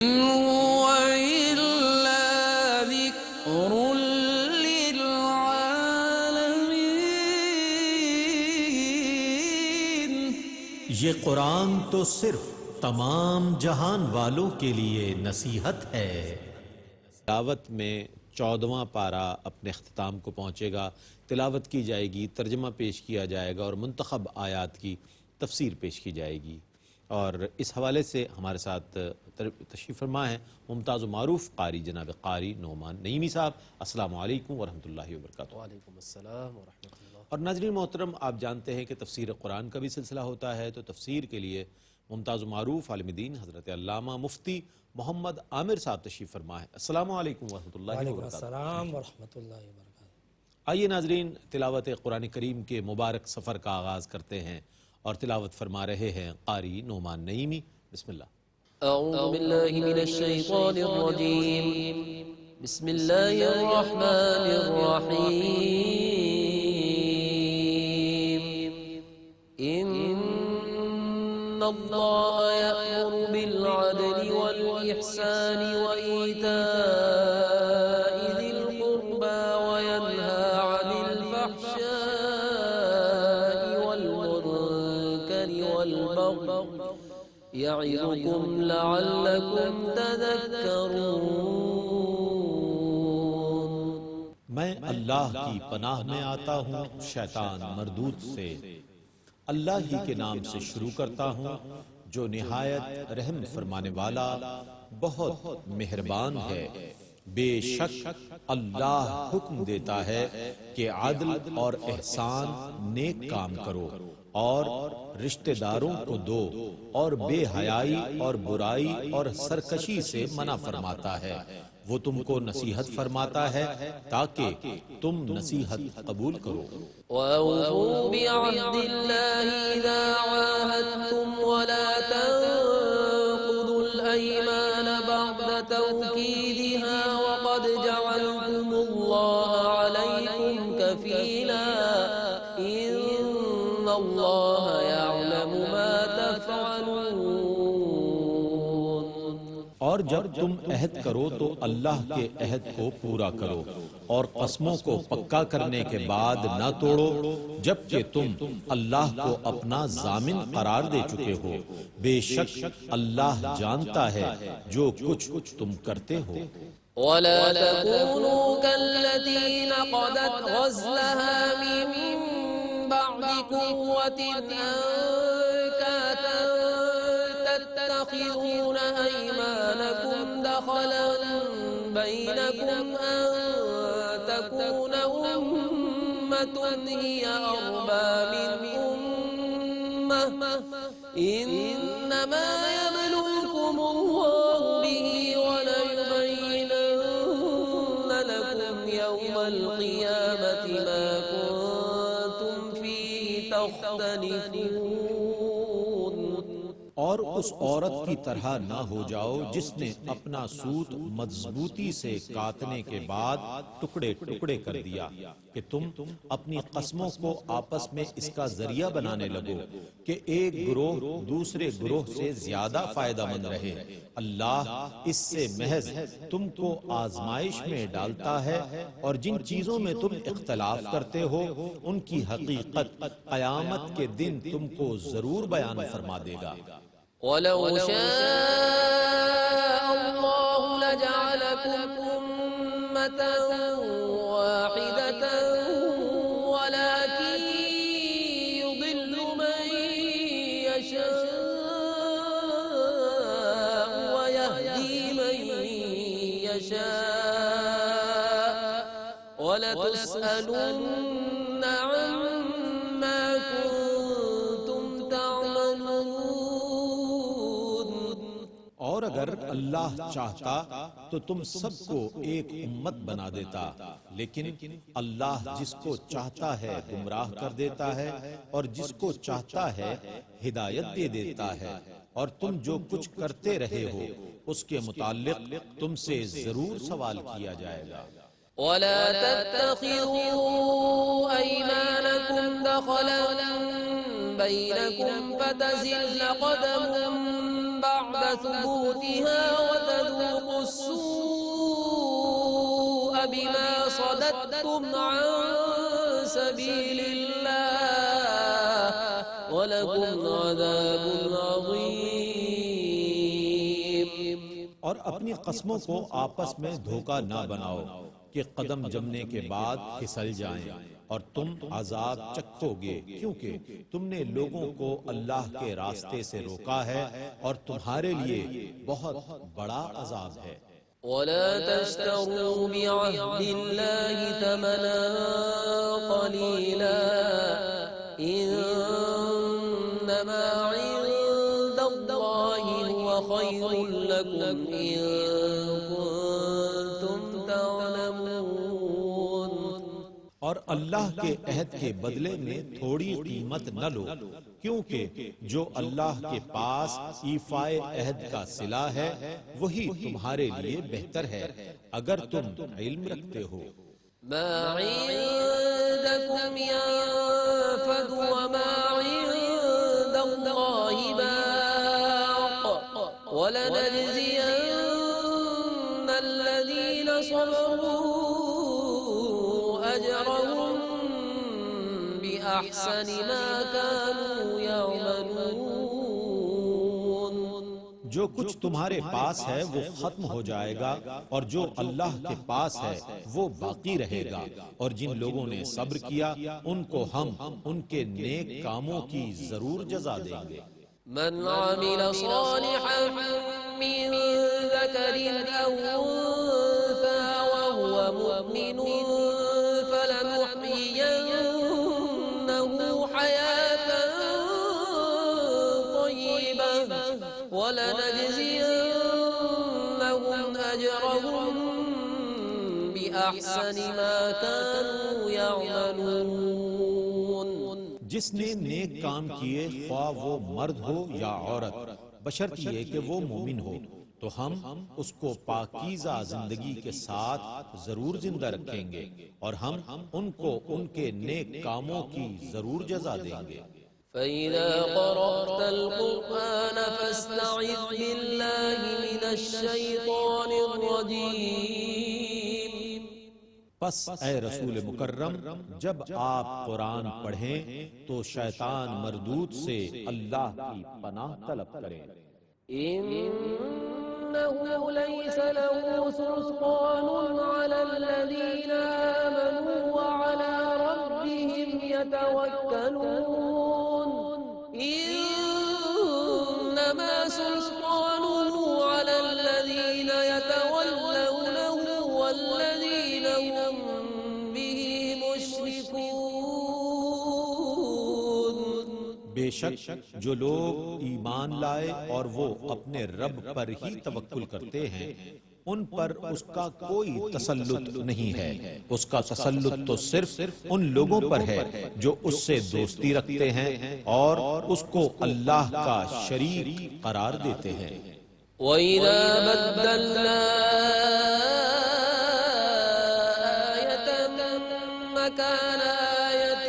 وإلا ذكر للعالمين۔ یہ قرآن تو صرف تمام جہان والوں کے لیے نصیحت ہے۔ تلاوت میں 14واں پارہ اپنے اختتام کو پہنچے گا، تلاوت کی جائے گی، ترجمہ پیش کیا جائے گا اور منتخب آیات کی تفسیر پیش کی جائے گی۔ اور اس حوالے سے ہمارے ساتھ تشریف فرما ہے ممتاز و معروف قاری جناب قاری نعمان نعیمی صاحب۔ السلام علیکم ورحمۃ اللہ وبرکاتہ۔ وعلیکم السلام ورحمۃ اللہ۔ اور ناظرین محترم، آپ جانتے ہیں کہ تفسیر قرآن کا بھی سلسلہ ہوتا ہے، تو تفسیر کے لیے ممتاز و معروف عالم دین حضرت علامہ مفتی محمد عامر صاحب تشریف فرما ہے۔ السلام علیکم ورحمۃ اللہ وعلیکم وبرکاتہ۔ السلام ورحمۃ اللہ وبرکاتہ۔ آئیے ناظرین، تلاوت قرآن کریم کے مبارک سفر کا آغاز کرتے ہیں اور تلاوت فرما رہے ہیں قاری نعمان نعیمی۔ بسم اللہ۔ أعوذ بالله من الشيطان الرجيم، بسم الله الرحمن الرحيم. إن الله يأمر بالعدل والإحسان وإيتاء ذي القربى وينهى عن الفحشاء والمنكر والبغي يعظكم لعلكم تذكرون۔ میں اللہ کی پناہ میں آتا ہوں شیطان مردود سے۔ اللہ ہی کے نام سے شروع کرتا ہوں جو نہایت رحم فرمانے والا بہت مہربان ہے۔ بے شک اللہ حکم دیتا ہے کہ عدل اور احسان نیک کام کرو اور رشتہ داروں کو دو، اور بے حیائی اور برائی اور سرکشی سے منع فرماتا ہے۔ وہ تم کو نصیحت فرماتا ہے تاکہ تم نصیحت قبول کرو۔ وَأَوْفُوا بِعَهْدِ اللَّهِ إِذَا عَاهَدتُّمْ وَلَا تَنقُضُوا الْأَيْمَانَ بَعْدَ تَوْكِيدِهَا وَقَدْ جَعَلْتُمُ اللَّهَ عَلَيْكُمْ كَفِيلًا إِنَّ اللَّهَ يَعْلَمُ مَا تَفْعَلُونَ۔ اور جب تم عہد کرو تو اللہ کے عہد کو پورا کرو اور قسموں کو پکا کرنے کے بعد نہ توڑو، جبکہ تم اللہ کو اپنا ضامن قرار دے چکے ہو۔ بے شک اللہ جانتا ہے جو کچھ تم کرتے ہو۔ وَلَا تَكُونُوا كَالَّتِي نَقَضَتْ غَزْلَهَا مِن بَعْدِ قُوَّةٍ أَنكَاثًا تَتَّخِذُونَ أَيْمَانَكُمْ دَخَلًا بَيْنَكُمْ أَن تَكُونَ أُمَّةٌ هِيَ أَرْبَىٰ مِنْ أُمَّةٍ إِنَّمَا يَبْلُوكُمُ اللَّهُ بِهِ وَلَيُبَيِّنَنَّ لَكُمْ يَوْمَ الْقِيَامَةِ مَا كُنتُمْ فِيهِ تَخْتَلِفُونَ۔ اور اس عورت کی طرح نہ ہو جاؤ جس نے اپنا سوت مضبوطی سے کاٹنے کے بعد ٹکڑے ٹکڑے کر دیا کہ تم اپنی قسموں کو آپس میں اس کا ذریعہ بنانے لگو کہ ایک گروہ دوسرے گروہ سے زیادہ فائدہ مند رہے۔ اللہ اس سے محض تم کو آزمائش میں ڈالتا ہے، اور جن چیزوں میں تم اختلاف کرتے ہو ان کی حقیقت قیامت کے دن تم کو ضرور بیان فرما دے گا۔ وَلَوْ شَاءَ اللَّهُ لَجَعَلَكُمْ أُمَّةً وَاحِدَةً وَلَكِن يُضِلُّ مَن يَشَاءُ وَيَهْدِي مَن يَشَاءُ وَلَتُسْأَلُنَّ عَمَّا كُنتُمْ تَعْمَلُونَ۔ اور اگر اللہ چاہتا تو تم سب کو ایک امت بنا دیتا، لیکن اللہ جس کو چاہتا ہے گمراہ کر دیتا ہے اور جس کو چاہتا ہے ہدایت دے دیتا ہے۔ اور تم جو کچھ کرتے رہے ہو اس کے متعلق تم سے ضرور سوال کیا جائے گا۔ وَلَا تَتَّخِذُوا أَيْمَانَكُمْ دَخَلًا بَيْنَكُمْ فَتَزِلَّ قَدَمٌ بَعْدَ ثُبُوتِهَا بما صددتم عن سبيل الله وَلَكُمْ عَذَابٌ عَظِيمٌ۔ اور اپنی قسموں کو آپس میں دھوکہ نہ بناؤ کہ قدم جمنے کے بعد پھسل جائیں اور تم عذاب چکھو گے، کیونکہ تم نے لوگوں کو اللہ کے راستے سے روکا ہے اور تمہارے لیے بہت بڑا عذاب ہے۔ وَلَا تَشْتَرُوا بِعَهْدِ اللَّهِ ثَمَنًا قَلِيلًا إِنَّمَا عِندَ اللَّهِ هُوَ خَيْرٌ لَكُمْ إِن كُنتُمْ تَعْلَمُونَ۔ اور اللہ کے عہد کے بدلے میں تھوڑی قیمت نہ لو، کیونکہ جو اللہ کے پاس ایفائے عہد کا صلہ ہے وہی تمہارے لیے بہتر ہے اگر تم علم رکھتے ہو۔ ما عندكم ينفد وما عند الله باق ولنجزين الذين صبروا أجرهم بأحسن ما كانوا يعملون۔ جو کچھ تمہارے پاس ہے وہ ختم ہو جائے گا اور جو اللہ کے پاس ہے وہ باقی رہے گا، اور جن لوگوں نے صبر کیا ان کو ہم ان کے نیک کاموں کی ضرور جزا دیں گے۔ من عمل صالحا من ذكر أو أنثى وهو مؤمن فلنحيينه حياة طيبة ولنجزينهم أجرهم بأحسن ما كانوا يعملون۔ جس نے نیک کام کیے خواہ وہ مرد ہو یا عورت، بشرط یہ کہ وہ مومن ہو، تو ہم اس کو پاکیزہ زندگی کے ساتھ ضرور زندہ رکھیں گے اور ہم ان کو ان کے نیک کاموں کی ضرور جزا دیں گے۔ فَإِذَا قَرَأْتَ الْقُرْآنَ فَاسْتَعِذْ بِاللَّهِ مِنَ الشَّيْطَانِ الرَّجِيمِ۔ پس اے رسول مکرم جب آپ قرآن پڑھیں تو شیطان مردود سے اللہ کی پناہ طلب کریں۔ إِنَّهُ لَيْسَ لَهُ سُلْطَانٌ عَلَى الَّذِينَ آمَنُوا وَعَلَى رَبِّهِمْ يَتَوَكَّلُونَ إِنَّمَا سُلْطَانُهُ عَلَى الَّذِينَ يَتَوَلَّوْنَهُ وَالَّذِينَ هُمْ بِهِ مُشْرِكُونَ۔ بے شک جو لوگ ایمان لائے اور وہ اپنے رب پر ہی توکل کرتے ہیں ان پر اس کا کوئی تسلط نہیں ہے، اس کا تسلط تو صرف ان لوگوں پر ہے جو اس سے دوستی رکھتے ہیں اور اس کو اللہ کا شریک قرار دیتے ہیں۔ وَإِذَا بَدَّلْنَا آيَةً مَكَانَ آيَةٍ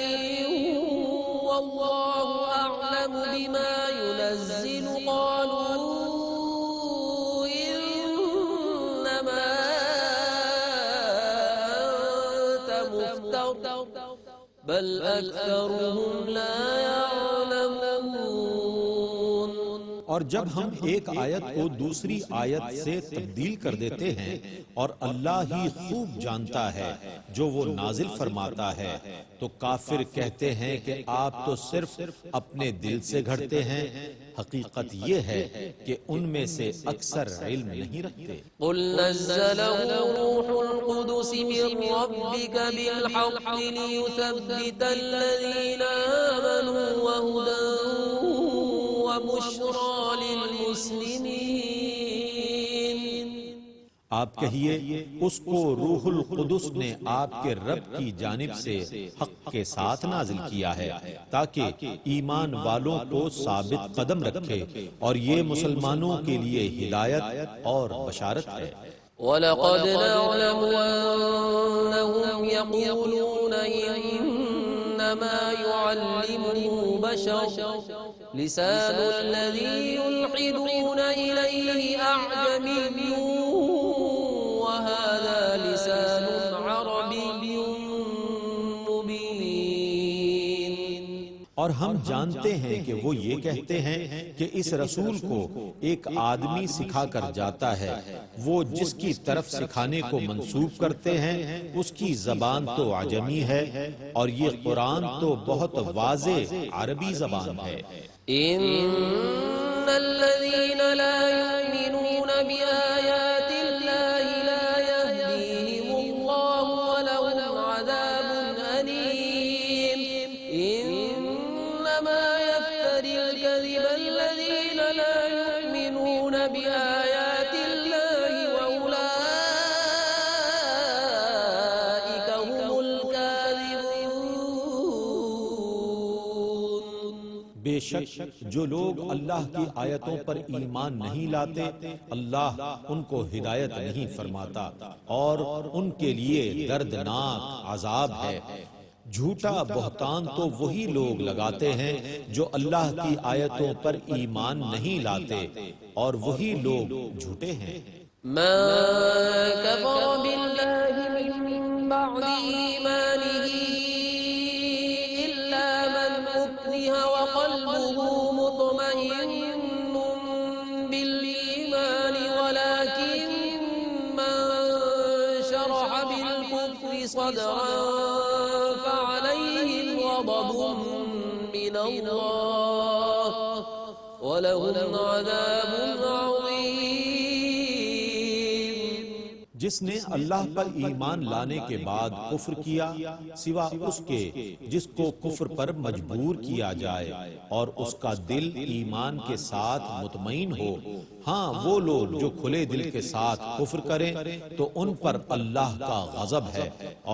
وَاللَّهُ أَعْلَمُ بِمَا يُنَزِّلُ قَالُوا إِنَّمَا أَنتَ مُفْتَرٍ بَلْ أَكْثَرُهُمْ لَا يَعْلَمُونَ۔ اور جب ہم ایک آیت کو دوسری آیت سے تبدیل کر دیتے ہیں اور اللہ ہی خوب جانتا ہے جو وہ نازل فرماتا ہے، تو کافر کہتے ہیں کہ آپ تو صرف اپنے دل سے گھڑتے ہیں، حقیقت یہ ہے کہ ان میں سے اکثر علم نہیں رکھتے۔ قل نزله روح القدس من ربك بالحق ليثبت الذين آمنوا وهدى وبشرى للمسلمين۔ آپ کہیے اس کو روح القدس نے آپ کے رب کی جانب سے حق کے ساتھ نازل کیا ہے تاکہ ایمان والوں کو ثابت قدم رکھے، اور یہ مسلمانوں کے لیے ہدایت اور بشارت ہے۔ وَلَقَدْ نَعْلَمُ أَنَّهُمْ يَقُولُونَ إِنَّمَا يُعَلِّمُهُ بَشَرٌ لِسَانُ الَّذِي يُلْحِدُونَ إِلَيْهِ أَعْجَمِيٌّ وَهَذَا لِسَانٌ اور ہم جانتے ہیں کہ وہ یہ کہتے ہیں کہ اس رسول کو ایک آدمی سکھا کر جاتا ہے، وہ جس کی طرف سکھانے کو منسوب کرتے ہیں اس کی زبان تو عجمی ہے، اور یہ قرآن تو بہت واضح عربی زبان ہے۔ إن الذين لا يؤمنون بآيات الله لا يهديهم الله ولهم عذاب أليم إنما يفتري الكذب الذين لا يؤمنون بآيات الله وأولئك هم الكاذبون۔ بے شک جو لوگ اللہ کی آیتوں پر ایمان نہیں لاتے اللہ ان کو ہدایت نہیں فرماتا اور ان کے لیے دردناک عذاب ہے۔ جھوٹا بہتان تو وہی لوگ لگاتے ہیں جو اللہ کی آیتوں پر ایمان نہیں لاتے، اور وہی لوگ جھوٹے ہیں۔ ما كفر بالله من بعد إيمانه إلا من أكره وقلبه مطمئن بالإيمان ولكن من شرح بالكفر صدرا فعليهم غضب من الله ولهم عذاب عظيم۔ جس نے اللہ پر ایمان لانے کے بعد کفر کیا سوا اس کے جس کو کفر پر مجبور کیا جائے اور اس کا دل ایمان کے ساتھ مطمئن ہو، ہاں وہ لوگ جو کھلے دل کے ساتھ کفر کریں تو ان پر اللہ کا غضب ہے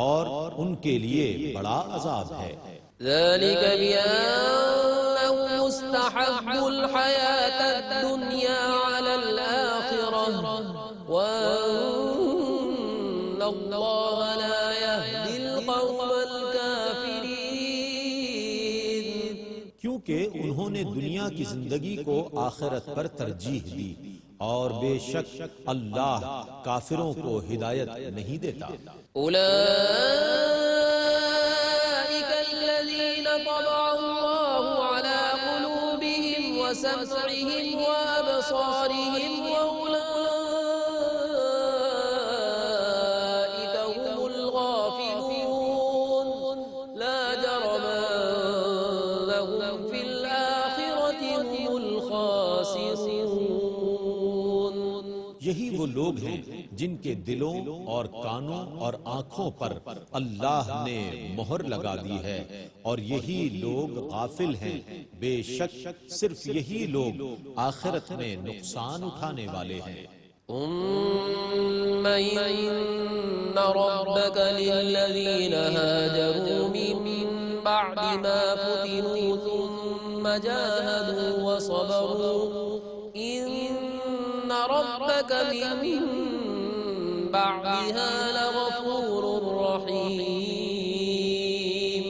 اور ان کے لیے بڑا عذاب ہے۔ ذلك بأنهم استحبوا الحياة الدنيا على الآخرة وأن الله لا يهدي القوم الكافرين۔ کیونکہ انہوں نے دنیا کی زندگی کو آخرت پر ترجیح دی، اور بے شک اللہ کافروں کو ہدایت نہیں دیتا۔ أولئك الذين طبع الله على قلوبهم وسمعهم وأبصارهم وأولئك هم الغافلون لا جرم أنهم في الآخرة هم الخاسرون۔ یہی وہ لوگ ہیں جن کے دلوں اور کانوں اور آنکھوں پر اللہ نے مہر لگا دی ہے، اور یہی لوگ غافل ہیں، بے شک صرف یہی لوگ آخرت میں نقصان اٹھانے والے ہیں۔ ثم إن ربك للذين هاجروا من بعد ما فتنوا ثم جاهدوا وصبروا إن ربك من بعدها لغفور رحيم۔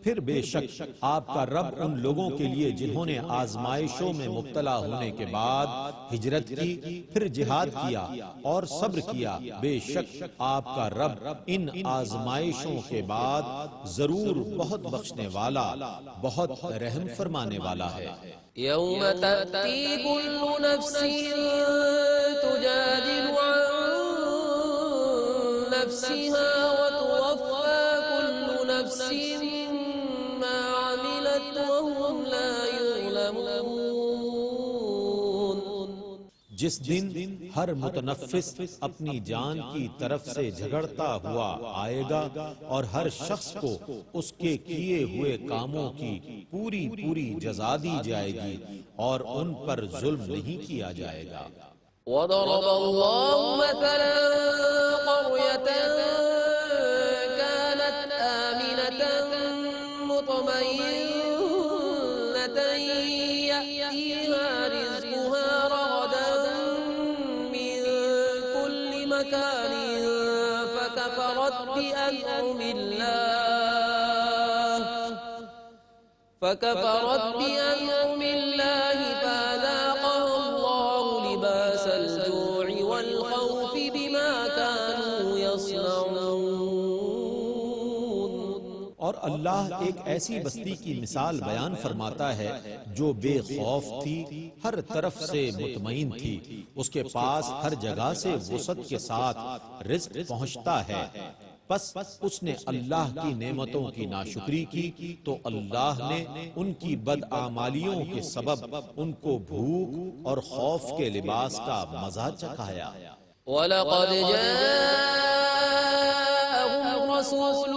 پھر بے شک آپ کا رب ان لوگوں کے لیے جنہوں نے آزمائشوں میں مبتلا ہونے کے بعد ہجرت کی، پھر جہاد کیا اور صبر کیا، بے شک آپ کا رب ان آزمائشوں کے بعد ضرور بہت بخشنے والا، بہت رحم فرمانے والا ہے۔ يوم تأتي كل نفس تجادل عن نفسها وتوفى كل نفس ما عملت وهم لا يظلمون۔ جس دن ہر متنفس اپنی جان کی طرف سے جھگڑتا ہوا آئے گا، اور ہر شخص کو اس کے کیے ہوئے کاموں کی پوری پوری جزا دی جائے گی، اور ان پر ظلم نہیں کیا جائے گا۔ وضرب الله مثلا قرية كانت آمنة مطمئنة يأتيها رزقها رغدا من كل مكان فكفرت بأنعم الله فأذاقها الله لباس الجوع والخوف بما كانوا يصنعون۔ اور اللہ ایک ایسی بستی کی مثال بیان فرماتا ہے جو بے خوف تھی، ہر طرف سے مطمئن تھی، اس کے پاس ہر جگہ سے وسعت کے ساتھ رزق پہنچتا ہے، بس اس نے اللہ کی نعمتوں کی ناشکری کی تو اللہ نے ان کی بدعمالیوں کے سبب ان کو بھوک اور خوف کے لباس کا مزہ چکھایا۔ وَلَقَدْ جَاءَهُمْ رَسُولٌ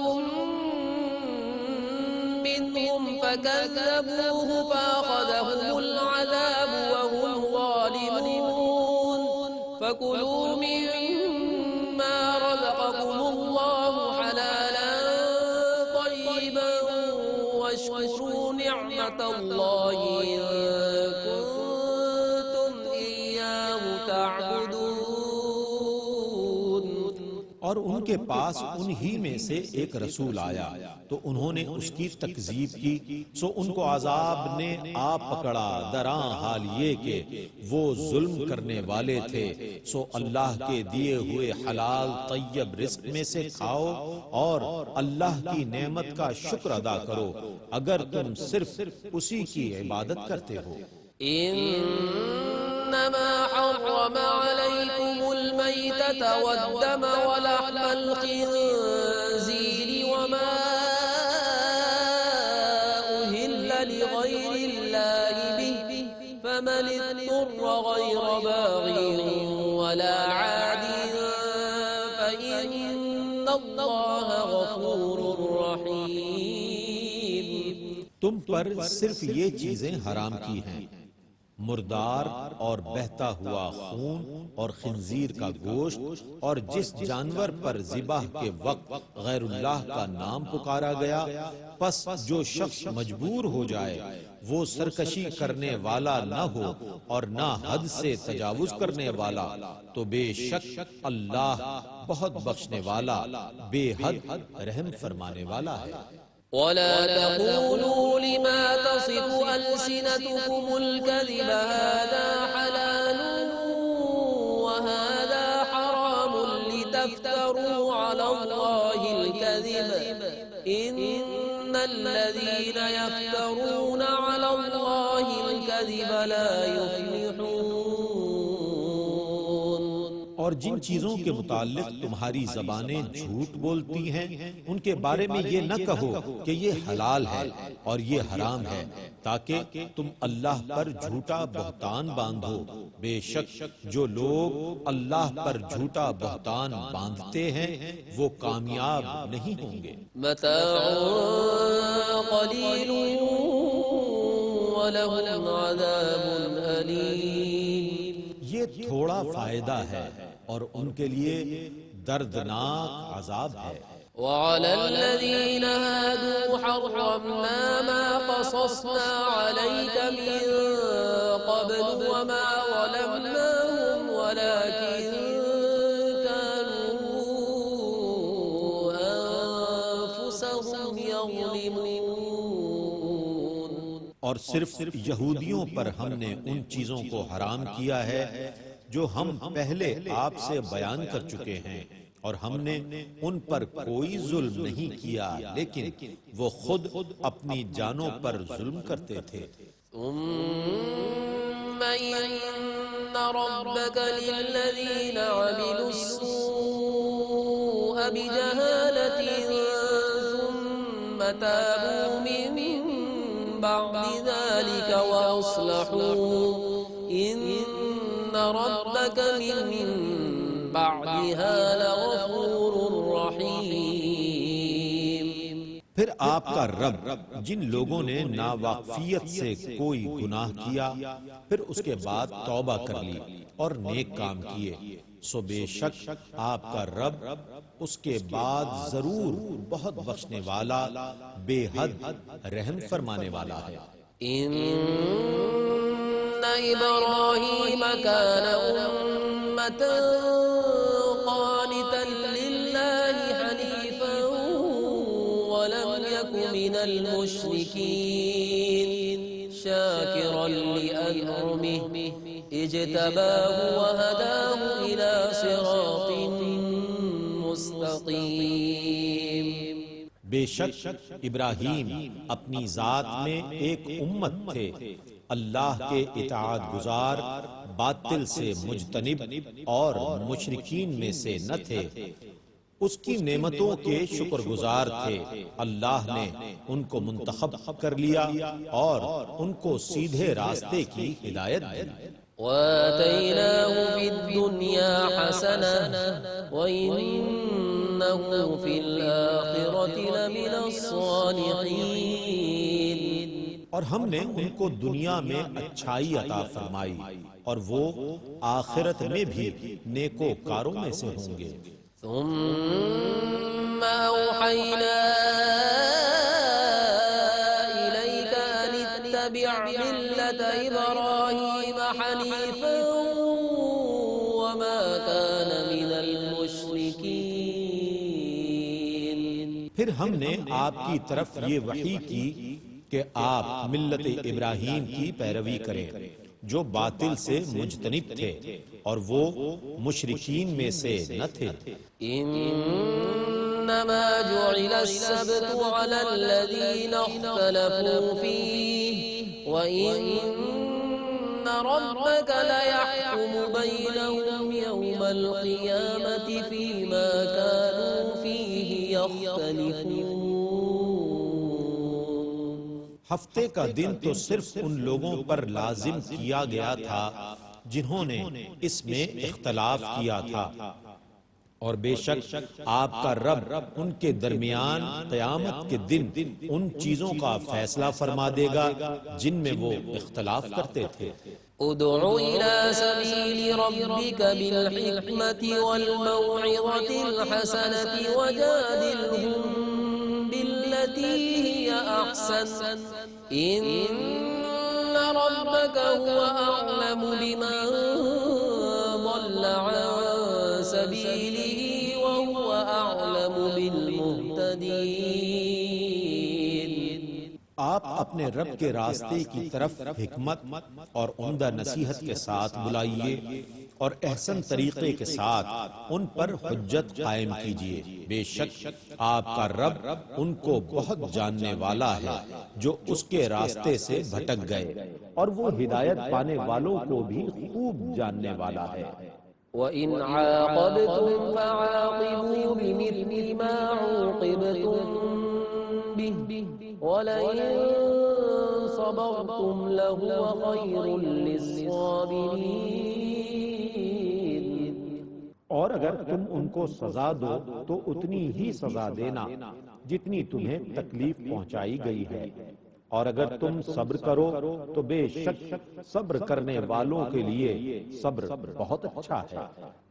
مِّنْهُمْ فَكَذَّبُوهُ فَأَخَذَهُمُ الْعَذَابُ وَهُمْ ظَالِمُونَ فَكُلُوا مِمَّا رَزَقَكُمُ اللَّهُ حَلَالًا طَيِّبًا وَاشْكُرُوا نِعْمَةَ اللَّهِ إِن كُنتُمْ إِيَّاهُ تَعْبُدُونَ۔ اور ان کے پاس انہی میں سے ایک رسول آیا تو انہوں نے اس کی تکذیب کی، سو ان کو عذاب نے آ پکڑا، دراں حال یہ کہ وہ ظلم کرنے والے تھے۔ سو اللہ کے دیے ہوئے حلال طیب رزق میں سے کھاؤ اور اللہ کی نعمت کا شکر ادا کرو اگر تم صرف اسی کی عبادت کرتے ہو۔ إنما حرم عليكم الميتة والدم ولحم الخنزير وما أهل لغير الله به فمن اضطر غير باغ ولا عاد فإن الله غفور رحيم۔ تم پر صرف یہ چیزیں حرام کی ہیں، مردار اور بہتا ہوا خون اور خنزیر کا گوشت، اور جس جانور پر ذبح کے وقت غیر اللہ کا نام پکارا گیا، پس جو شخص مجبور ہو جائے وہ سرکشی کرنے والا نہ ہو اور نہ حد سے تجاوز کرنے والا، تو بے شک اللہ بہت بخشنے والا، بے حد رحم فرمانے والا ہے۔ ولا تقولوا لما تصف ألسنتكم الكذب هذا حلال وهذا حرام لتفتروا على الله الكذب إن الذين يفترون على الله الكذب لا يفلحون۔ اور جن چیزوں کے متعلق تمہاری زبانیں جھوٹ بولتی ہیں ان کے بارے میں یہ نہ کہو کہ یہ حلال ہے اور یہ حرام ہے، تاکہ تم اللہ پر جھوٹا بہتان باندھو۔ بے شک جو لوگ اللہ پر جھوٹا بہتان باندھتے ہیں وہ کامیاب نہیں ہوں گے۔ متاع قلیل ولہم عذاب علیم۔ یہ تھوڑا فائدہ ہے اور ان کے لیے دردناک عذاب ہے۔ وعلى الذين هادوا حرمنا ما قصصنا عليك من قبل وما ظلمناهم ولكن كانوا أنفسهم يظلمون۔ اور صرف یہودیوں پر ہم نے ان چیزوں کو حرام کیا ہے جو ہم پہلے آپ سے بیان کر چکے ہیں، اور ہم نے ان پر کوئی ظلم نہیں کیا لیکن وہ خود اپنی جانوں پر ظلم کرتے تھے۔ ثم إن ربك للذين عملوا السوء بجهالة ثم تابوا من بعد ذلك وأصلحوا إن ربك من بعدها لغفور رحیم۔ پھر آپ کا رب جن لوگوں نے ناواقفیت سے کوئی گناہ کیا پھر اس کے بعد توبہ کر لی اور نیک کام کیے، سو بے شک آپ کا رب اس کے بعد ضرور بہت بخشنے والا، بے حد رحم فرمانے والا ہے۔ إن إبراهيم كان أمة قانتا لله حنيفا ولم يك من المشركين شاكرا لأنعمه اجتباه وهداه إلى صراط مستقيم۔ بے شک ابراہیم اپنی ذات میں ایک امت تھے، اللہ کے اطاعت گزار، باطل سے مجتنب اور مشرکین میں سے نہ تھے، اس کی نعمتوں کے شکر گزار تھے۔ اللہ نے ان کو منتخب کر لیا اور ان کو سیدھے راستے کی ہدایت دی۔ وآتيناه في الدنيا حسنة وإنه في الآخرة لمن الصالحين۔ اور ہم نے ان کو دنیا میں اچھائی عطا فرمائی اور وہ آخرت میں بھی نیکوکاروں میں سے ہوں گے۔ ثم أوحينا إليك أن اتبع ملة إبراهيم حنيفا وما كان من المشركين۔ پھر ہم نے آپ کی طرف یہ وحی کی کہ آپ ملت ابراہیم کی پیروی کریں جو باطل سے مجتنب تھے اور وہ مشرکین میں سے نہ تھے۔ انما جعل السبت على الذين اختلفوا فيه وان ربك ليحكم بينهم يوم القيامة فيما كانوا فيه يختلفون۔ ہفتے کا دن تو صرف ان لوگوں پر لازم کیا گیا تھا جنہوں نے اس میں اختلاف کیا تھا، اور بے شک آپ کا رب ان کے درمیان قیامت کے دن ان چیزوں کا فیصلہ فرما دے گا جن میں وہ اختلاف کرتے تھے۔ ادع إلى سبيل ربك بالحكمة والموعظة الحسنة وجادلهم بالتي هي أحسن إن ربك هو أعلم بمن ضل عن سبيله وهو أعلم بالمهتدين۔ آپ اپنے رب کے راستے کی طرف حکمت اور عمدہ نصیحت کے ساتھ بلائیے اور احسن طریقے کے ساتھ ان پر حجت قائم کیجیے، بے شک آپ کا رب ان کو بہت جاننے والا ہے جو اس کے راستے سے بھٹک گئے، اور وہ ہدایت پانے والوں کو بھی خوب جاننے والا ہے۔ وَإِنْ عَاقَبْتُمْ فَعَاقِبُوا بِمِثْلِ مَا عُوقِبْتُمْ بِهِ وَلَئِن صَبَرْتُمْ لَهُوَ خَيْرٌ لِّلصَّابِرِينَ۔ اور اگر تم ان کو سزا دو تو اتنی ہی سزا دینا جتنی تمہیں تکلیف پہنچائی گئی ہے، اور اگر تم صبر کرو تو بے شک صبر کرنے والوں کے لیے صبر بہت اچھا ہے۔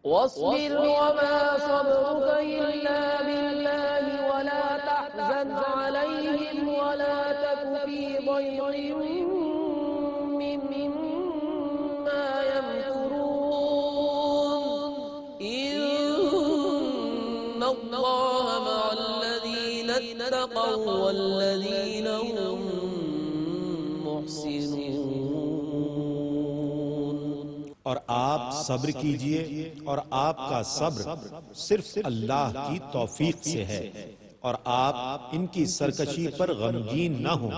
واصبر وما صبرك إلا بالله ولا تحزن عليهم ولا تك في ضيق مما يمكرون إن الله مع الذين اتقوا والذين هم محسنون۔ اور آپ صبر کیجئے، اور آپ کا صبر صرف اللہ کی توفیق سے ہے، اور آپ ان کی سرکشی پر غمگین نہ ہوں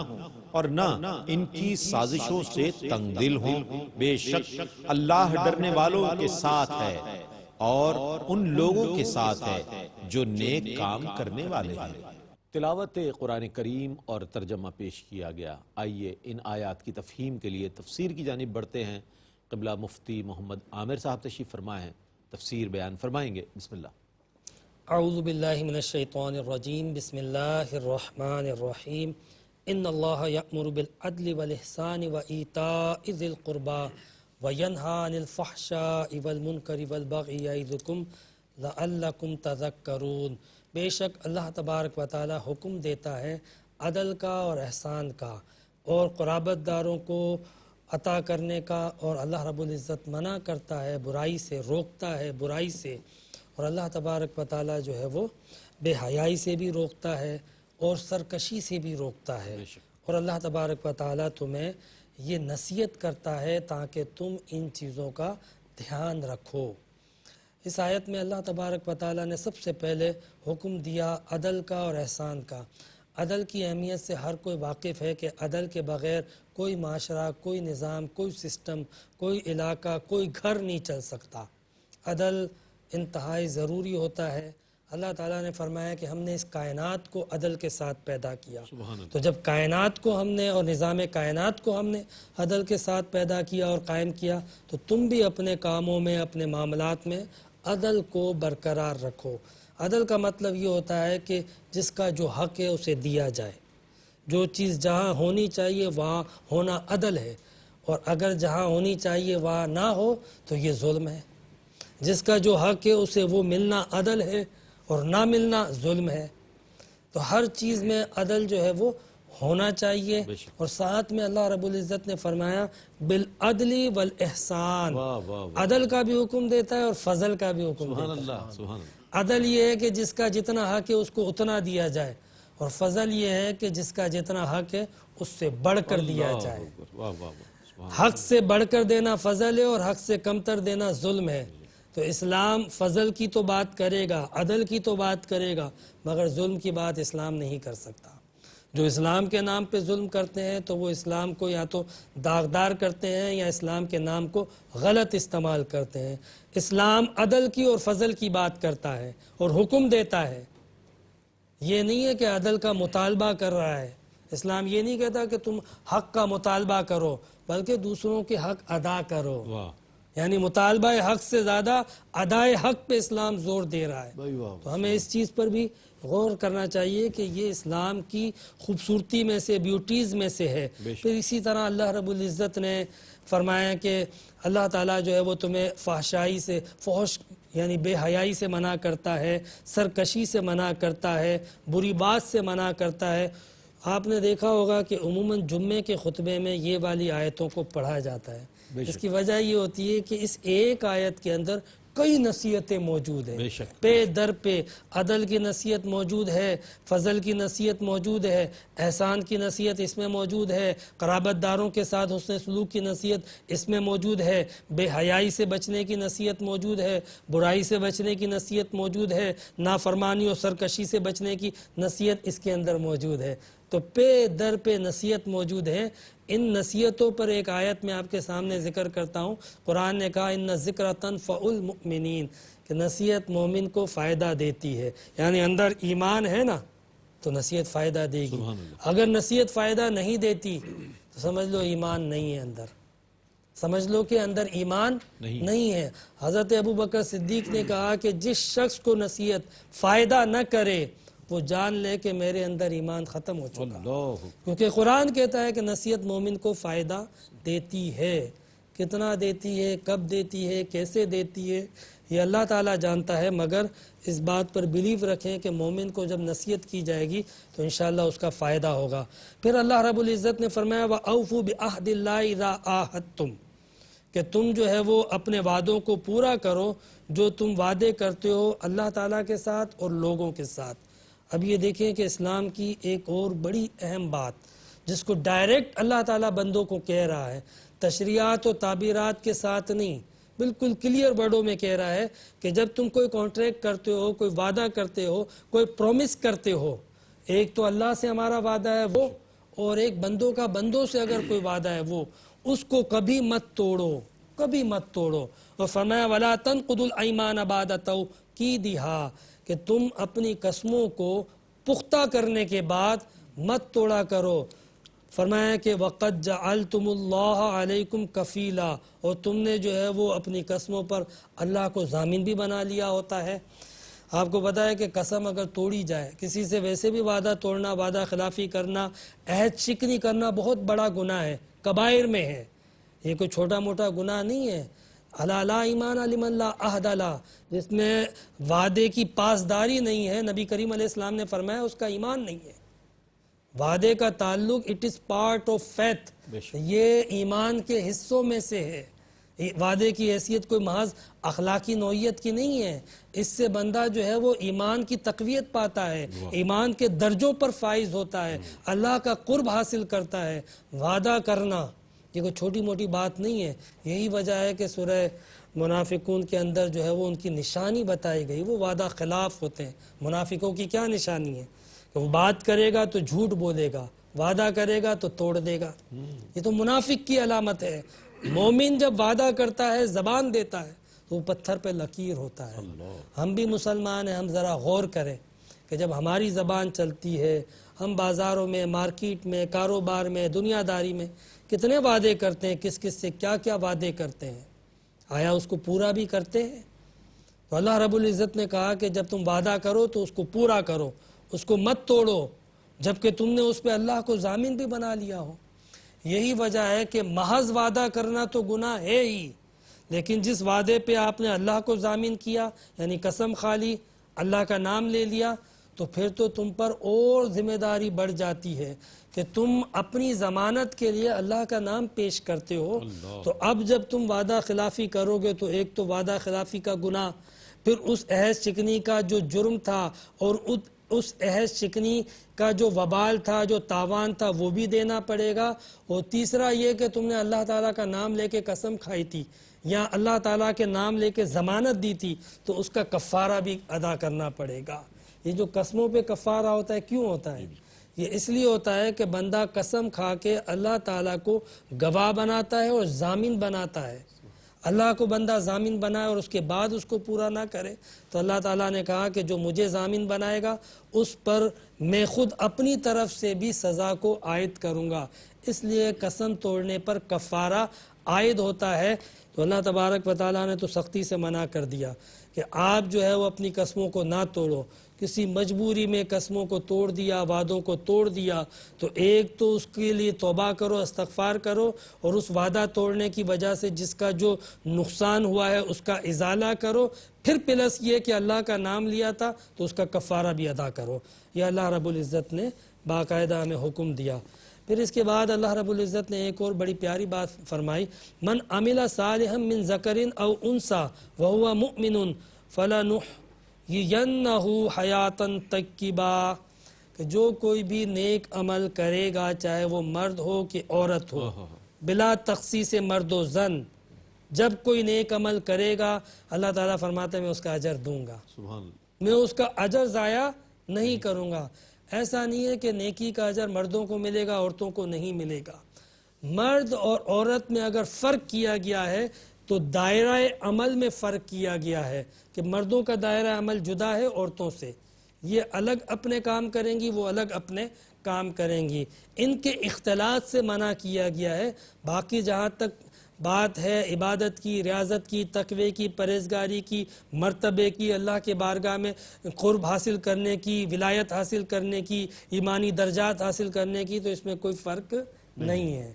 اور نہ ان کی سازشوں سے تنگ دل ہوں، بے شک اللہ ڈرنے والوں کے ساتھ ہے اور ان لوگوں کے ساتھ ہے جو نیک کام کرنے والے ہیں۔ تلاوت قرآن کریم اور ترجمہ پیش کیا گیا۔ آئیے ان آیات کی تفہیم کے لیے تفسیر کی جانب بڑھتے ہیں۔ قبلہ مفتی محمد عامر صاحب تشریف فرمائے ہیں، تفسیر بیان فرمائیں گے۔ بسم اللہ۔ اعوذ باللہ من الشیطان الرجیم، بسم اللہ الرحمن الرحیم۔ ان اللہ یأمر بالعدل والاحسان وایتاء ذی القربى وینہی عن الفحشاء والمنکر والبغی یعظکم لعلکم تذکرون۔ بے شک اللہ تبارک و تعالی حکم دیتا ہے عدل کا اور احسان کا اور قرابت داروں کو عطا کرنے کا، اور اللہ رب العزت منع کرتا ہے برائی سے، روکتا ہے برائی سے، اور اللہ تبارک و تعالی جو ہے وہ بے حیائی سے بھی روکتا ہے اور سرکشی سے بھی روکتا ہے، اور اللہ تبارک و تعالی تمہیں یہ نصیحت کرتا ہے تاکہ تم ان چیزوں کا دھیان رکھو۔ اس آیت میں اللہ تبارک و تعالیٰ نے سب سے پہلے حکم دیا عدل کا اور احسان کا۔ عدل کی اہمیت سے ہر کوئی واقف ہے کہ عدل کے بغیر کوئی معاشرہ، کوئی نظام، کوئی سسٹم، کوئی علاقہ، کوئی گھر نہیں چل سکتا۔ عدل انتہائی ضروری ہوتا ہے۔ اللہ تعالیٰ نے فرمایا کہ ہم نے اس کائنات کو عدل کے ساتھ پیدا کیا۔ تو جب کائنات کو ہم نے اور نظام کائنات کو ہم نے عدل کے ساتھ پیدا کیا اور قائم کیا، تو تم بھی اپنے کاموں میں، اپنے معاملات میں عدل کو برقرار رکھو۔ عدل کا مطلب یہ ہوتا ہے کہ جس کا جو حق ہے اسے دیا جائے۔ جو چیز جہاں ہونی چاہیے وہاں ہونا عدل ہے، اور اگر جہاں ہونی چاہیے وہاں نہ ہو تو یہ ظلم ہے۔ جس کا جو حق ہے اسے وہ ملنا عدل ہے، اور نہ ملنا ظلم ہے۔ تو ہر چیز میں عدل جو ہے وہ ہونا چاہیے۔ اور ساتھ میں اللہ رب العزت نے فرمایا بالعدل والاحسان، عدل کا بھی حکم دیتا ہے اور فضل کا بھی حکم دیتا ہے۔ عدل یہ ہے کہ جس کا جتنا حق ہے اس کو اتنا دیا جائے، اور فضل یہ ہے کہ جس کا جتنا حق ہے اس سے بڑھ کر دیا جائے۔ حق سے بڑھ کر دینا فضل ہے، اور حق سے کمتر دینا ظلم ہے۔ تو اسلام فضل کی تو بات کرے گا، عدل کی تو بات کرے گا، مگر ظلم کی بات اسلام نہیں کر سکتا۔ جو اسلام کے نام پہ ظلم کرتے ہیں تو وہ اسلام کو یا تو داغدار کرتے ہیں یا اسلام کے نام کو غلط استعمال کرتے ہیں۔ اسلام عدل کی اور فضل کی بات کرتا ہے اور حکم دیتا ہے۔ یہ نہیں ہے کہ عدل کا مطالبہ کر رہا ہے۔ اسلام یہ نہیں کہتا کہ تم حق کا مطالبہ کرو، بلکہ دوسروں کے حق ادا کرو۔ یعنی مطالبہ حق سے زیادہ ادائے حق پہ اسلام زور دے رہا ہے۔ تو ہمیں اس چیز پر بھی غور کرنا چاہیے کہ یہ اسلام کی خوبصورتی میں سے، بیوٹیز میں سے ہے۔ پھر اسی طرح اللہ رب العزت نے فرمایا کہ اللہ تعالیٰ جو ہے وہ تمہیں فحشائی سے، فحش یعنی بے حیائی سے منع کرتا ہے، سرکشی سے منع کرتا ہے، بری بات سے منع کرتا ہے۔ آپ نے دیکھا ہوگا کہ عموماً جمعے کے خطبے میں یہ والی آیتوں کو پڑھا جاتا ہے۔ اس کی وجہ یہ ہوتی ہے کہ اس ایک آیت کے اندر کئی نصیحتیں موجود ہیں۔ پے در پہ عدل کی نصیحت موجود ہے، فضل کی نصیحت موجود ہے، احسان کی نصیحت اس میں موجود ہے، قرابت داروں کے ساتھ حسن سلوک کی نصیحت اس میں موجود ہے، بے حیائی سے بچنے کی نصیحت موجود ہے، برائی سے بچنے کی نصیحت موجود ہے، نافرمانی اور سرکشی سے بچنے کی نصیحت اس کے اندر موجود ہے۔ تو پے در پہ نصیحت موجود ہے۔ ان نصیحتوں پر ایک آیت میں آپ کے سامنے ذکر کرتا ہوں۔ قرآن نے کہا ان ذکر تنفع المؤمنین، کہ نصیحت مومن کو فائدہ دیتی ہے۔ یعنی اندر ایمان ہے نا تو نصیحت فائدہ دے گی۔ اگر نصیحت فائدہ نہیں دیتی تو سمجھ لو ایمان نہیں ہے اندر، سمجھ لو کہ اندر ایمان نہیں ہے۔ حضرت ابوبکر صدیق نے کہا کہ جس شخص کو نصیحت فائدہ نہ کرے وہ جان لے کہ میرے اندر ایمان ختم ہو چکا، کیونکہ قرآن کہتا ہے کہ نصیحت مومن کو فائدہ دیتی ہے۔ کتنا دیتی ہے، کب دیتی ہے، کیسے دیتی ہے، یہ اللہ تعالیٰ جانتا ہے، مگر اس بات پر بلیو رکھیں کہ مومن کو جب نصیحت کی جائے گی تو انشاءاللہ اس کا فائدہ ہوگا۔ پھر اللہ رب العزت نے فرمایا وَأَوْفُوا بِعَهْدِ اللَّهِ إِذَا عَاهَدتُّمْ، کہ تم جو ہے وہ اپنے وعدوں کو پورا کرو جو تم وعدے کرتے ہو اللہ تعالیٰ کے ساتھ اور لوگوں کے ساتھ۔ اب یہ دیکھیں کہ اسلام کی ایک اور بڑی اہم بات جس کو ڈائریکٹ اللہ تعالیٰ بندوں کو کہہ رہا ہے، تشریعات و تعبیرات کے ساتھ نہیں، بالکل کلیئر ورڈوں میں کہہ رہا ہے کہ جب تم کوئی کانٹریکٹ کرتے ہو، کوئی وعدہ کرتے ہو، کوئی پرومس کرتے ہو، ایک تو اللہ سے ہمارا وعدہ ہے وہ، اور ایک بندوں کا بندوں سے اگر کوئی وعدہ ہے وہ، اس کو کبھی مت توڑو، کبھی مت توڑو۔ اور فرمایا وَلَا تَنْقُضُوا الْأَيْمَانَ بَعْدَ تَوْكِيدِهَا، کہ تم اپنی قسموں کو پختہ کرنے کے بعد مت توڑا کرو۔ فرمایا کہ وَقَدْ جَعَلْتُمُ اللَّهَ عَلَيْكُمْ كَفِيلًا، اور تم نے جو ہے وہ اپنی قسموں پر اللہ کو ضامن بھی بنا لیا ہوتا ہے۔ آپ کو پتہ ہے کہ قسم اگر توڑی جائے، کسی سے ویسے بھی وعدہ توڑنا، وعدہ خلافی کرنا، عہد شکنی کرنا بہت بڑا گناہ ہے، کبائر میں ہے، یہ کوئی چھوٹا موٹا گناہ نہیں ہے۔ الا لا ایمان لمن لا عہد لہ، جس میں وعدے کی پاسداری نہیں ہے، نبی کریم علیہ السلام نے فرمایا اس کا ایمان نہیں ہے۔ وعدے کا تعلق it is part of faith, یہ ایمان کے حصوں میں سے ہے۔ وعدے کی حیثیت کوئی محض اخلاقی نوعیت کی نہیں ہے، اس سے بندہ جو ہے وہ ایمان کی تقویت پاتا ہے، ایمان کے درجوں پر فائز ہوتا ہے، اللہ کا قرب حاصل کرتا ہے۔ وعدہ کرنا یہ کوئی چھوٹی موٹی بات نہیں ہے۔ یہی وجہ ہے کہ سورہ منافقون کے اندر جو ہے وہ ان کی نشانی بتائی گئی، وہ وعدہ خلاف ہوتے ہیں۔ منافقوں کی کیا نشانی ہے کہ وہ بات کرے گا تو جھوٹ بولے گا، وعدہ کرے گا تو توڑ دے گا، یہ تو منافق کی علامت ہے۔ مومن جب وعدہ کرتا ہے، زبان دیتا ہے، تو وہ پتھر پہ لکیر ہوتا ہے۔ ہم بھی مسلمان ہیں، ہم ذرا غور کریں کہ جب ہماری زبان چلتی ہے، ہم بازاروں میں، مارکیٹ میں، کاروبار میں، دنیا داری میں کتنے وعدے کرتے ہیں، کس کس سے کیا کیا وعدے کرتے ہیں، آیا اس کو پورا بھی کرتے ہیں؟ تو اللہ رب العزت نے کہا کہ جب تم وعدہ کرو تو اس کو پورا کرو، اس کو مت توڑو، جبکہ تم نے اس پہ اللہ کو ضامن بھی بنا لیا ہو۔ یہی وجہ ہے کہ محض وعدہ کرنا تو گناہ ہے ہی، لیکن جس وعدے پہ آپ نے اللہ کو ضامن کیا، یعنی قسم کھا لی، اللہ کا نام لے لیا، تو پھر تو تم پر اور ذمہ داری بڑھ جاتی ہے کہ تم اپنی ضمانت کے لیے اللہ کا نام پیش کرتے ہو۔ تو اب جب تم وعدہ خلافی کرو گے تو ایک تو وعدہ خلافی کا گناہ، پھر اس عہد شکنی کا جو جرم تھا اور اس عہد شکنی کا جو وبال تھا، جو تاوان تھا، وہ بھی دینا پڑے گا، اور تیسرا یہ کہ تم نے اللہ تعالیٰ کا نام لے کے قسم کھائی تھی یا اللہ تعالیٰ کے نام لے کے ضمانت دی تھی، تو اس کا کفارہ بھی ادا کرنا پڑے گا۔ یہ جو قسموں پہ کفارہ ہوتا ہے کیوں ہوتا ہے؟ یہ اس لیے ہوتا ہے کہ بندہ قسم کھا کے اللہ تعالیٰ کو گواہ بناتا ہے اور ضامن بناتا ہے۔ اللہ کو بندہ ضامن بنائے اور اس کے بعد اس کو پورا نہ کرے، تو اللہ تعالیٰ نے کہا کہ جو مجھے ضامن بنائے گا اس پر میں خود اپنی طرف سے بھی سزا کو عائد کروں گا، اس لیے قسم توڑنے پر کفارہ عائد ہوتا ہے۔ تو اللہ تبارک و تعالیٰ نے تو سختی سے منع کر دیا کہ آپ جو ہے وہ اپنی قسموں کو نہ توڑو۔ کسی مجبوری میں قسموں کو توڑ دیا، وعدوں کو توڑ دیا، تو ایک تو اس کے لیے توبہ کرو، استغفار کرو، اور اس وعدہ توڑنے کی وجہ سے جس کا جو نقصان ہوا ہے اس کا ازالہ کرو، پھر پلس یہ کہ اللہ کا نام لیا تھا تو اس کا کفارہ بھی ادا کرو۔ یہ اللہ رب العزت نے باقاعدہ ہمیں حکم دیا۔ پھر اس کے بعد اللہ رب العزت نے ایک اور بڑی پیاری بات فرمائی، من عمل صالحا من ذکر او انثى وهو مؤمن فلنحيينه حیاتا طیبہ، کہ جو کوئی بھی نیک عمل کرے گا، چاہے وہ مرد ہو کہ عورت ہو، بلا تخصیص مرد و زن، جب کوئی نیک عمل کرے گا اللہ تعالیٰ فرماتا ہے میں اس کا اجر دوں گا، میں اس کا اجر ضائع نہیں کروں گا۔ ایسا نہیں ہے کہ نیکی کا اجر مردوں کو ملے گا، عورتوں کو نہیں ملے گا۔ مرد اور عورت میں اگر فرق کیا گیا ہے تو دائرہ عمل میں فرق کیا گیا ہے کہ مردوں کا دائرہ عمل جدا ہے عورتوں سے، یہ الگ اپنے کام کریں گی، وہ الگ اپنے کام کریں گی، ان کے اختلاط سے منع کیا گیا ہے۔ باقی جہاں تک بات ہے عبادت کی، ریاضت کی، تقوی کی، پرہیزگاری کی، مرتبے کی، اللہ کے بارگاہ میں قرب حاصل کرنے کی، ولایت حاصل کرنے کی، ایمانی درجات حاصل کرنے کی، تو اس میں کوئی فرق نہیں ہے۔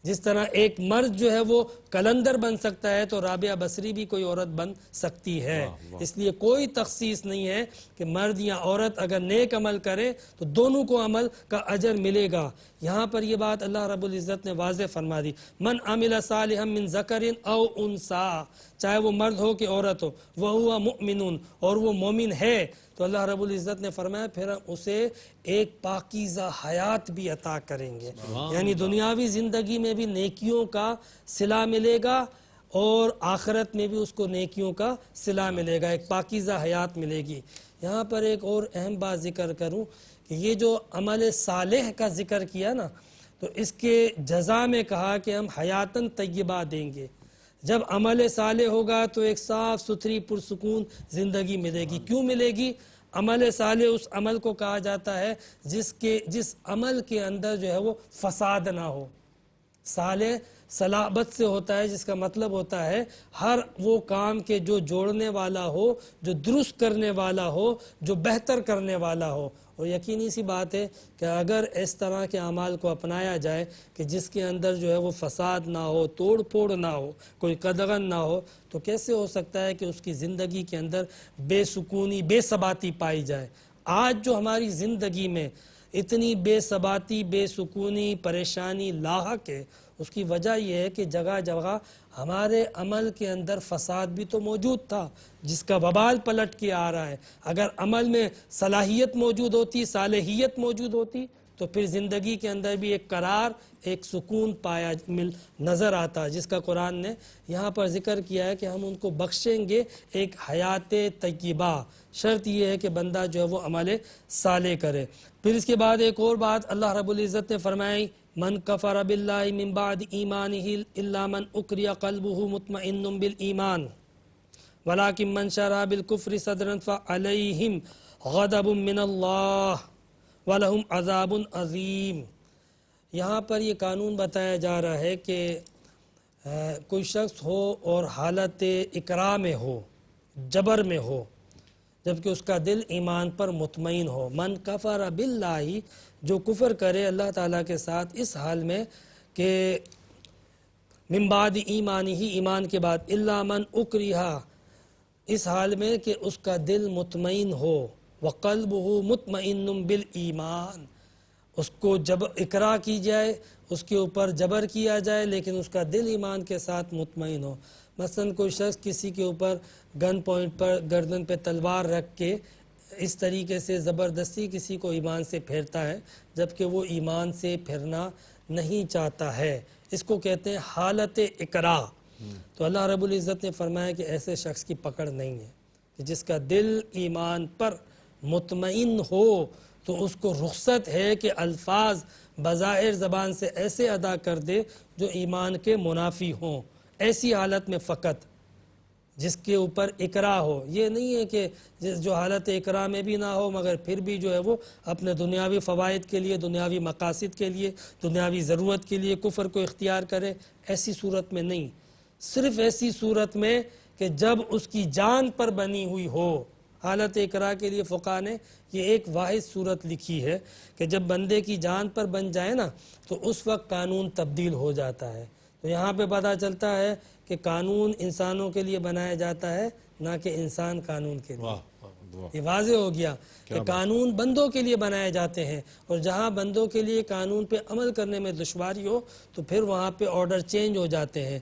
جس طرح ایک مرد جو ہے وہ کلندر بن سکتا ہے تو رابعہ بصری بھی کوئی عورت بن سکتی ہے، اس لیے کوئی تخصیص نہیں ہے کہ مرد یا عورت اگر نیک عمل کرے تو دونوں کو عمل کا اجر ملے گا۔ یہاں پر یہ بات اللہ رب العزت نے واضح فرما دی، من عمل صالحا من ذکر او انثى، چاہے وہ مرد ہو کہ عورت ہو، وہو مؤمن، اور وہ مومن ہے، تو اللہ رب العزت نے فرمایا پھر اسے ایک پاکیزہ حیات بھی عطا کریں گے، یعنی دنیاوی زندگی میں بھی نیکیوں کا صلہ ملے گا اور آخرت میں بھی اس کو نیکیوں کا صلہ ملے گا، ایک پاکیزہ حیات ملے گی۔ یہاں پر ایک اور اہم بات ذکر کروں کہ یہ جو عمل صالح کا ذکر کیا نا، تو اس کے جزا میں کہا کہ ہم حیاتاً طیبہ دیں گے۔ جب عمل صالح ہوگا تو ایک صاف ستھری پرسکون زندگی ملے گی۔ کیوں ملے گی؟ عمل صالح اس عمل کو کہا جاتا ہے جس عمل کے اندر جو ہے وہ فساد نہ ہو۔ صالح صلابت سے ہوتا ہے، جس کا مطلب ہوتا ہے ہر وہ کام کے جو جوڑنے والا ہو، جو درست کرنے والا ہو، جو بہتر کرنے والا ہو۔ اور یقینی سی بات ہے کہ اگر اس طرح کے اعمال کو اپنایا جائے کہ جس کے اندر جو ہے وہ فساد نہ ہو، توڑ پھوڑ نہ ہو، کوئی قدغن نہ ہو، تو کیسے ہو سکتا ہے کہ اس کی زندگی کے اندر بے سکونی، بے ثباتی پائی جائے؟ آج جو ہماری زندگی میں اتنی بے ثباتی، بے سکونی، پریشانی لاحق ہے، اس کی وجہ یہ ہے کہ جگہ جگہ ہمارے عمل کے اندر فساد بھی تو موجود تھا، جس کا وبال پلٹ کے آ رہا ہے۔ اگر عمل میں صلاحیت موجود ہوتی، صالحیت موجود ہوتی، تو پھر زندگی کے اندر بھی ایک قرار، ایک سکون پایا نظر آتا، جس کا قرآن نے یہاں پر ذکر کیا ہے کہ ہم ان کو بخشیں گے ایک حیات طیبہ، شرط یہ ہے کہ بندہ جو ہے وہ عمل صالح کرے۔ پھر اس کے بعد ایک اور بات اللہ رب العزت نے فرمائی، من کفر باللہ من بعد ایمانہ الا من اکری قلبہ مطمئن بالایمان ولکن من شرح بالکفر صدرا فعلیہم غضب من اللہ وَلَهُمْ عَذَابٌ عَظِيمٌ۔ یہاں پر یہ قانون بتایا جا رہا ہے کہ کوئی شخص ہو اور حالت اکراہ میں ہو، جبر میں ہو، جبکہ اس کا دل ایمان پر مطمئن ہو۔ من کفر باللہ، جو کفر کرے اللہ تعالیٰ کے ساتھ اس حال میں کہ من بعد ایمانہ، ایمان کے بعد، الا من اکرہ، اس حال میں کہ اس کا دل مطمئن ہو، وَقَلْبُهُ مُطْمَئِنٌ بِالْإِيمَانِ، اس کو جب اکراہ کی جائے، اس کے اوپر جبر کیا جائے، لیکن اس کا دل ایمان کے ساتھ مطمئن ہو۔ مثلا کوئی شخص کسی کے اوپر گن پوائنٹ پر گردن پہ تلوار رکھ کے اس طریقے سے زبردستی کسی کو ایمان سے پھیرتا ہے، جبکہ وہ ایمان سے پھرنا نہیں چاہتا ہے، اس کو کہتے ہیں حالت اکراہ۔ تو اللہ رب العزت نے فرمایا کہ ایسے شخص کی پکڑ نہیں ہے، کہ جس کا دل ایمان پر مطمئن ہو تو اس کو رخصت ہے کہ الفاظ بظاہر زبان سے ایسے ادا کر دے جو ایمان کے منافی ہوں، ایسی حالت میں فقط جس کے اوپر اکراہ ہو۔ یہ نہیں ہے کہ جو حالت اکراہ میں بھی نہ ہو مگر پھر بھی جو ہے وہ اپنے دنیاوی فوائد کے لیے، دنیاوی مقاصد کے لیے، دنیاوی ضرورت کے لیے کفر کو اختیار کرے، ایسی صورت میں نہیں، صرف ایسی صورت میں کہ جب اس کی جان پر بنی ہوئی ہو۔ حالت اکراہ کے لیے فقہا نے یہ ایک واحد صورت لکھی ہے کہ جب بندے کی جان پر بن جائے نا تو اس وقت قانون تبدیل ہو جاتا ہے۔ تو یہاں پہ پتہ چلتا ہے کہ قانون انسانوں کے لیے بنایا جاتا ہے، نہ کہ انسان قانون کے لیے۔ یہ واضح ہو گیا کہ قانون بندوں کے لیے بنائے جاتے ہیں، اور جہاں بندوں کے لیے قانون پہ عمل کرنے میں دشواری ہو تو پھر وہاں پہ آرڈر چینج ہو جاتے ہیں۔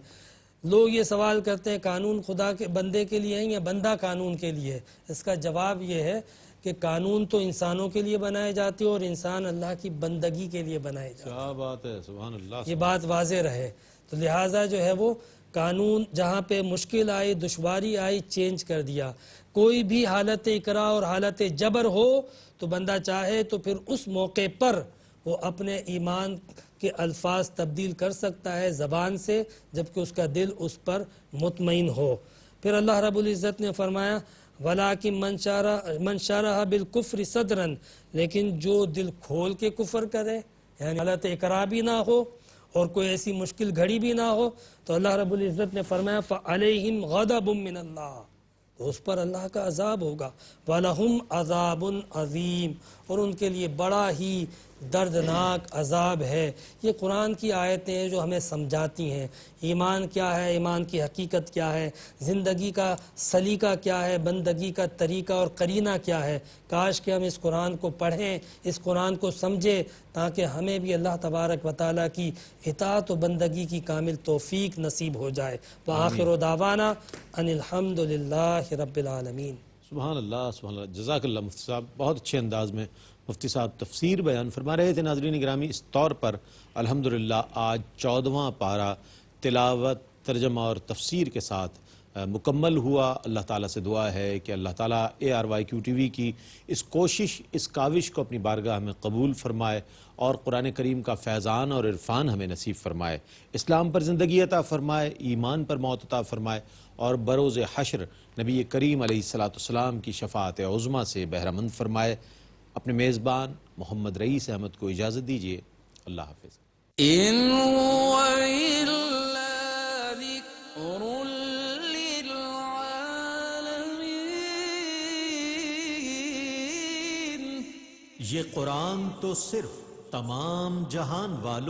لوگ یہ سوال کرتے ہیں قانون خدا کے بندے کے لیے ہیں یا بندہ قانون کے لیے ہے؟ اس کا جواب یہ ہے کہ قانون تو انسانوں کے لیے بنائے جاتے ہیں اور انسان اللہ کی بندگی کے لیے بنائے جاتے ہیں۔ کیا بات ہے، سبحان اللہ۔ یہ بات واضح رہے، تو لہٰذا جو ہے وہ قانون جہاں پہ مشکل آئی، دشواری آئی، چینج کر دیا۔ کوئی بھی حالت اکراہ اور حالت جبر ہو تو بندہ چاہے تو پھر اس موقع پر وہ اپنے ایمان کے الفاظ تبدیل کر سکتا ہے زبان سے، جبکہ اس کا دل اس پر مطمئن ہو۔ پھر اللہ رب العزت نے فرمایا وَلَٰكِن مَنْ شَرَحَ بِالْكُفْرِ صَدْرًا، لیکن جو دل کھول کے کفر کرے، یعنی حالت اکراہ بھی نہ ہو اور کوئی ایسی مشکل گھڑی بھی نہ ہو، تو اللہ رب العزت نے فرمایا فَعَلَيْهِمْ غَضَبٌ مِّنَ اللَّهِ، تو اس پر اللہ کا عذاب ہوگا، وَلَهُمْ عَذَابٌ عَظِيمٌ، اور ان کے لیے بڑا ہی دردناک عذاب ہے۔ یہ قرآن کی آیتیں ہیں جو ہمیں سمجھاتی ہیں ایمان کیا ہے، ایمان کی حقیقت کیا ہے، زندگی کا سلیقہ کیا ہے، بندگی کا طریقہ اور قرینہ کیا ہے۔ کاش کہ ہم اس قرآن کو پڑھیں، اس قرآن کو سمجھیں، تاکہ ہمیں بھی اللہ تبارک و تعالیٰ کی اطاعت و بندگی کی کامل توفیق نصیب ہو جائے۔ وآخر دعوانا ان الحمد للہ رب العالمین۔ سبحان اللہ، سبحان اللہ، جزاک اللہ مفتی صاحب، بہت اچھے انداز میں مفتی صاحب تفسیر بیان فرما رہے تھے۔ ناظرین گرامی، اس طور پر الحمدللہ آج 14واں پارہ تلاوت، ترجمہ اور تفسیر کے ساتھ مکمل ہوا۔ اللہ تعالیٰ سے دعا ہے کہ اللہ تعالیٰ ARYQ TV کی اس کوشش، اس کاوش کو اپنی بارگاہ میں قبول فرمائے اور قرآن کریم کا فیضان اور عرفان ہمیں نصیب فرمائے، اسلام پر زندگی عطا فرمائے، ایمان پر موت عطا فرمائے، اور بروز حشر نبی کریم علیہ السلام کی شفاعت عظمیٰ سے بہرہ مند فرمائے۔ اپنے میزبان محمد رئیس احمد کو اجازت دیجیے، اللہ حافظ۔ إن هو إلا ذكر للعالمين۔ یہ قرآن تو صرف تمام جہان والوں